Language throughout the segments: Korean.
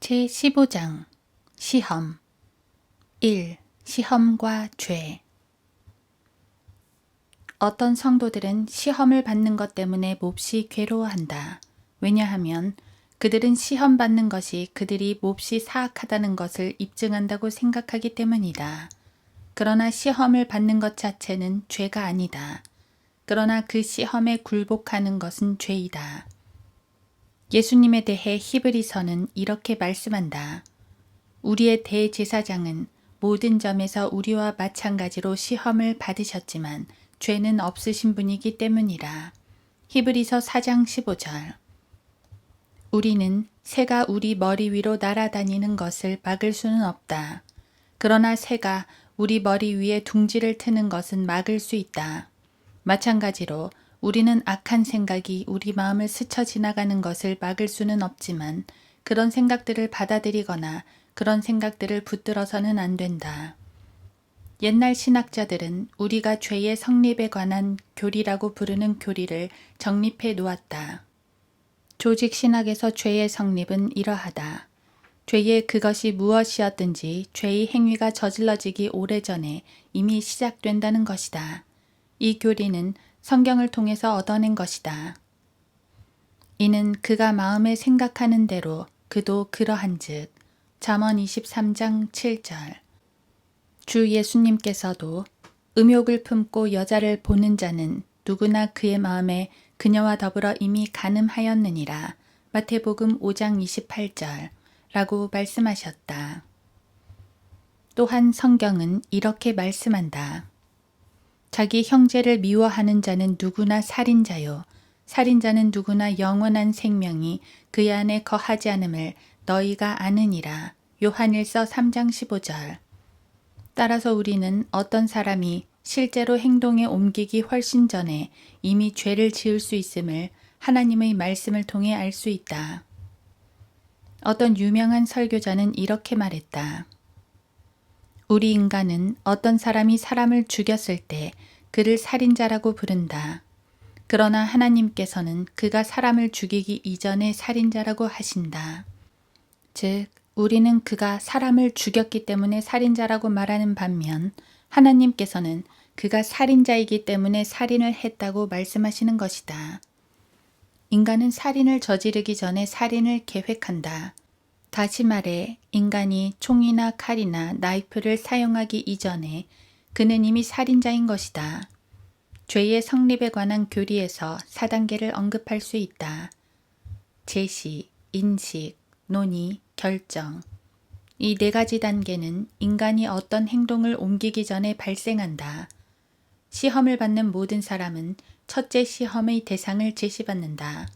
제15장 시험 1. 시험과 죄. 어떤 성도들은 시험을 받는 것 때문에 몹시 괴로워한다. 왜냐하면 그들은 시험 받는 것이 그들이 몹시 사악하다는 것을 입증한다고 생각하기 때문이다. 그러나 시험을 받는 것 자체는 죄가 아니다. 그러나 그 시험에 굴복하는 것은 죄이다. 예수님에 대해 히브리서는 이렇게 말씀한다. 우리의 대제사장은 모든 점에서 우리와 마찬가지로 시험을 받으셨지만 죄는 없으신 분이기 때문이라. 히브리서 4장 15절. 우리는 새가 우리 머리 위로 날아다니는 것을 막을 수는 없다. 그러나 새가 우리 머리 위에 둥지를 트는 것은 막을 수 있다. 마찬가지로 우리는 악한 생각이 우리 마음을 스쳐 지나가는 것을 막을 수는 없지만 그런 생각들을 받아들이거나 그런 생각들을 붙들어서는 안 된다. 옛날 신학자들은 우리가 죄의 성립에 관한 교리라고 부르는 교리를 정립해 놓았다. 조직 신학에서 죄의 성립은 이러하다. 죄의 그것이 무엇이었든지 죄의 행위가 저질러지기 오래전에 이미 시작된다는 것이다. 이 교리는 성경을 통해서 얻어낸 것이다. 이는 그가 마음에 생각하는 대로 그도 그러한즉 잠언 23장 7절. 주 예수님께서도 음욕을 품고 여자를 보는 자는 누구나 그의 마음에 그녀와 더불어 이미 간음하였느니라. 마태복음 5장 28절 라고 말씀하셨다. 또한 성경은 이렇게 말씀한다. 자기 형제를 미워하는 자는 누구나 살인자요. 살인자는 누구나 영원한 생명이 그의 안에 거하지 않음을 너희가 아느니라. 요한일서 3장 15절. 따라서 우리는 어떤 사람이 실제로 행동에 옮기기 훨씬 전에 이미 죄를 지을 수 있음을 하나님의 말씀을 통해 알 수 있다. 어떤 유명한 설교자는 이렇게 말했다. 우리 인간은 어떤 사람이 사람을 죽였을 때 그를 살인자라고 부른다. 그러나 하나님께서는 그가 사람을 죽이기 이전에 살인자라고 하신다. 즉, 우리는 그가 사람을 죽였기 때문에 살인자라고 말하는 반면 하나님께서는 그가 살인자이기 때문에 살인을 했다고 말씀하시는 것이다. 인간은 살인을 저지르기 전에 살인을 계획한다. 다시 말해 인간이 총이나 칼이나 나이프를 사용하기 이전에 그는 이미 살인자인 것이다. 죄의 성립에 관한 교리에서 4단계를 언급할 수 있다. 제시, 인식, 논의, 결정. 이 4가지 단계는 인간이 어떤 행동을 옮기기 전에 발생한다. 시험을 받는 모든 사람은 첫째 시험의 대상을 제시받는다.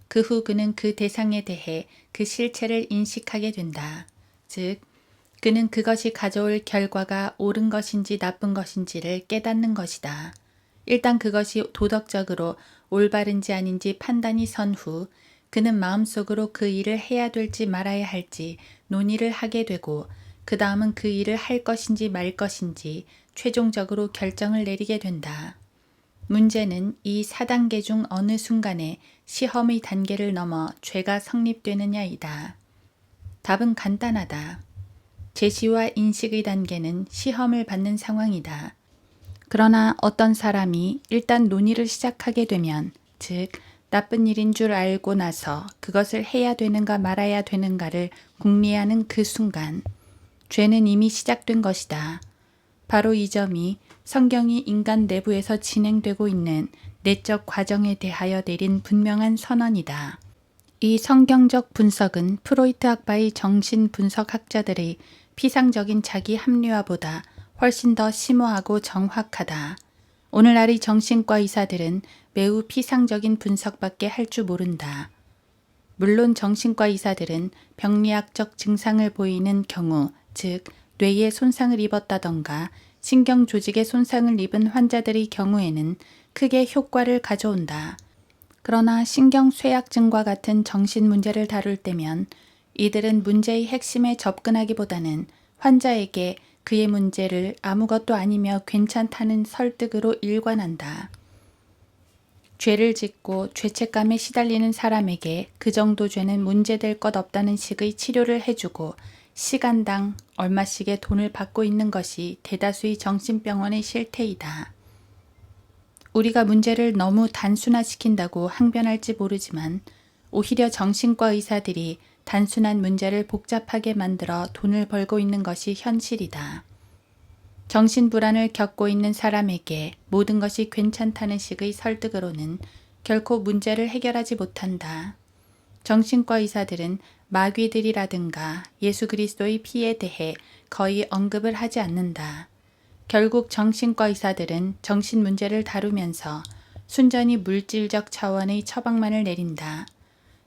그 후 그는 그 대상에 대해 그 실체를 인식하게 된다. 즉, 그는 그것이 가져올 결과가 옳은 것인지 나쁜 것인지를 깨닫는 것이다. 일단 그것이 도덕적으로 올바른지 아닌지 판단이 선 후 그는 마음속으로 그 일을 해야 될지 말아야 할지 논의를 하게 되고 그 다음은 그 일을 할 것인지 말 것인지 최종적으로 결정을 내리게 된다. 문제는 이 4단계 중 어느 순간에 시험의 단계를 넘어 죄가 성립되느냐이다. 답은 간단하다. 제시와 인식의 단계는 시험을 받는 상황이다. 그러나 어떤 사람이 일단 논의를 시작하게 되면, 즉 나쁜 일인 줄 알고 나서 그것을 해야 되는가 말아야 되는가를 궁리하는 그 순간 죄는 이미 시작된 것이다. 바로 이 점이 성경이 인간 내부에서 진행되고 있는 내적 과정에 대하여 내린 분명한 선언이다. 이 성경적 분석은 프로이트 학파의 정신분석학자들의 피상적인 자기 합리화보다 훨씬 더 심오하고 정확하다. 오늘날의 정신과 의사들은 매우 피상적인 분석밖에 할 줄 모른다. 물론 정신과 의사들은 병리학적 증상을 보이는 경우, 즉 뇌에 손상을 입었다던가 신경 조직에 손상을 입은 환자들의 경우에는 크게 효과를 가져온다. 그러나 신경쇠약증과 같은 정신 문제를 다룰 때면 이들은 문제의 핵심에 접근하기보다는 환자에게 그의 문제를 아무것도 아니며 괜찮다는 설득으로 일관한다. 죄를 짓고 죄책감에 시달리는 사람에게 그 정도 죄는 문제될 것 없다는 식의 치료를 해주고 시간당 얼마씩의 돈을 받고 있는 것이 대다수의 정신병원의 실태이다. 우리가 문제를 너무 단순화시킨다고 항변할지 모르지만 오히려 정신과 의사들이 단순한 문제를 복잡하게 만들어 돈을 벌고 있는 것이 현실이다. 정신불안을 겪고 있는 사람에게 모든 것이 괜찮다는 식의 설득으로는 결코 문제를 해결하지 못한다. 정신과 의사들은 마귀들이라든가 예수 그리스도의 피에 대해 거의 언급을 하지 않는다. 결국 정신과 의사들은 정신 문제를 다루면서 순전히 물질적 차원의 처방만을 내린다.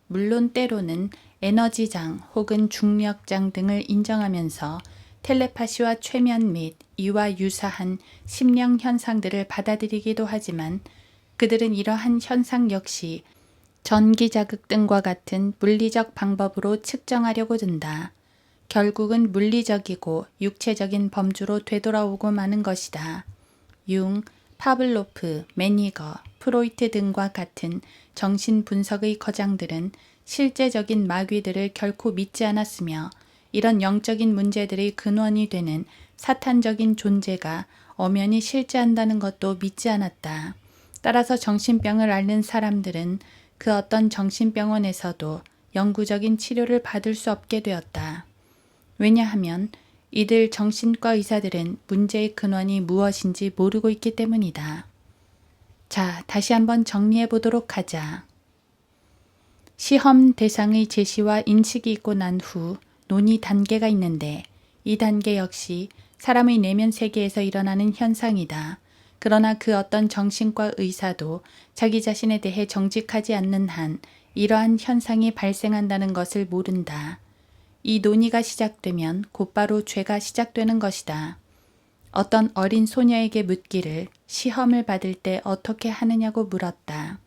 물론 때로는 에너지장 혹은 중력장 등을 인정하면서 텔레파시와 최면 및 이와 유사한 심령 현상들을 받아들이기도 하지만 그들은 이러한 현상 역시 전기자극 등과 같은 물리적 방법으로 측정하려고 든다. 결국은 물리적이고 육체적인 범주로 되돌아오고 마는 것이다. 융, 파블로프, 매니거, 프로이트 등과 같은 정신 분석의 거장들은 실제적인 마귀들을 결코 믿지 않았으며 이런 영적인 문제들의 근원이 되는 사탄적인 존재가 엄연히 실제한다는 것도 믿지 않았다. 따라서 정신병을 앓는 사람들은 그 어떤 정신병원에서도 영구적인 치료를 받을 수 없게 되었다. 왜냐하면 이들 정신과 의사들은 문제의 근원이 무엇인지 모르고 있기 때문이다. 자, 다시 한번 정리해 보도록 하자. 시험 대상의 제시와 인식이 있고 난 후 논의 단계가 있는데 이 단계 역시 사람의 내면 세계에서 일어나는 현상이다. 그러나 그 어떤 정신과 의사도 자기 자신에 대해 정직하지 않는 한 이러한 현상이 발생한다는 것을 모른다. 이 논의가 시작되면 곧바로 죄가 시작되는 것이다. 어떤 어린 소녀에게 묻기를 시험을 받을 때 어떻게 하느냐고 물었다.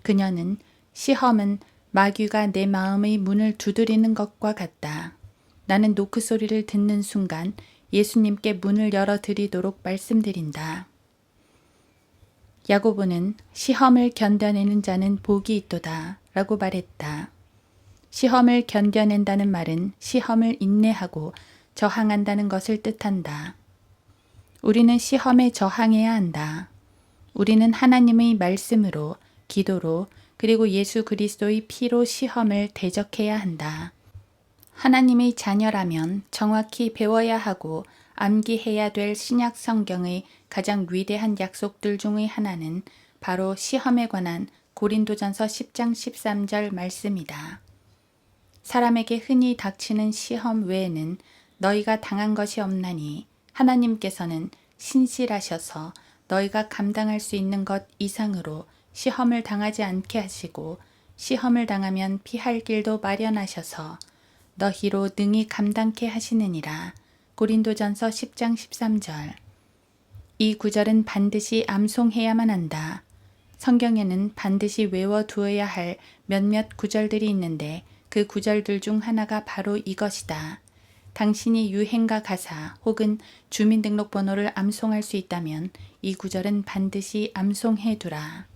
그녀는 시험은 마귀가 내 마음의 문을 두드리는 것과 같다. 나는 노크 소리를 듣는 순간 예수님께 문을 열어드리도록 말씀드린다. 야고보는 시험을 견뎌내는 자는 복이 있도다 라고 말했다. 시험을 견뎌낸다는 말은 시험을 인내하고 저항한다는 것을 뜻한다. 우리는 시험에 저항해야 한다. 우리는 하나님의 말씀으로, 기도로, 그리고 예수 그리스도의 피로 시험을 대적해야 한다. 하나님의 자녀라면 정확히 배워야 하고 암기해야 될 신약 성경의 가장 위대한 약속들 중의 하나는 바로 시험에 관한 고린도전서 10장 13절 말씀이다. 사람에게 흔히 닥치는 시험 외에는 너희가 당한 것이 없나니 하나님께서는 신실하셔서 너희가 감당할 수 있는 것 이상으로 시험을 당하지 않게 하시고 시험을 당하면 피할 길도 마련하셔서 너희로 능히 감당케 하시느니라. 고린도전서 10장 13절. 이 구절은 반드시 암송해야만 한다. 성경에는 반드시 외워두어야 할 몇몇 구절들이 있는데 그 구절들 중 하나가 바로 이것이다. 당신이 유행가 가사 혹은 주민등록번호를 암송할 수 있다면 이 구절은 반드시 암송해두라.